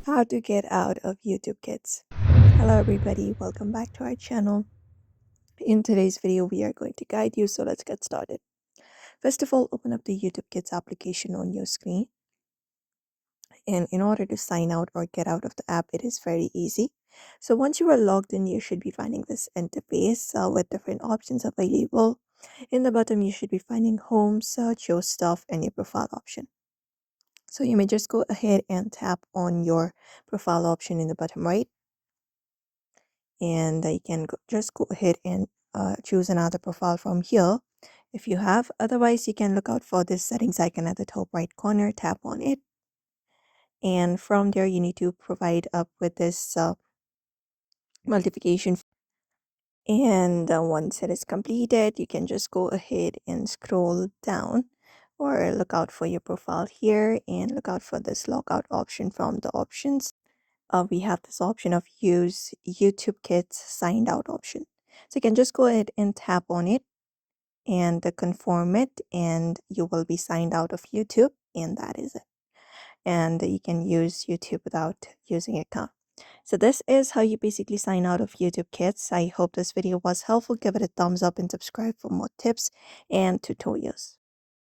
How to get out of YouTube Kids. Hello everybody, welcome back to our channel. In today's video, we are going to guide you, so let's get started. First of all, open up the YouTube Kids application on your screen. And in order to sign out or get out of the app, it is very easy. So once you are logged in, you should be finding this interface with different options available. In the bottom, you should be finding home, search, your stuff, and your profile option. So you may just go ahead and tap on your profile option in the bottom right, and you can just go ahead and choose another profile from here if you have. Otherwise, you can look out for this settings icon at the top right corner, tap on it, and from there you need to provide up with this multiplication. And once it is completed, you can just go ahead and scroll down or look out for your profile here and look out for this logout option from the options. We have this option of use YouTube Kids signed out option. So you can just go ahead and tap on it and confirm it, and you will be signed out of YouTube, and that is it. And you can use YouTube without using an account. So this is how you basically sign out of YouTube Kids. I hope this video was helpful. Give it a thumbs up and subscribe for more tips and tutorials.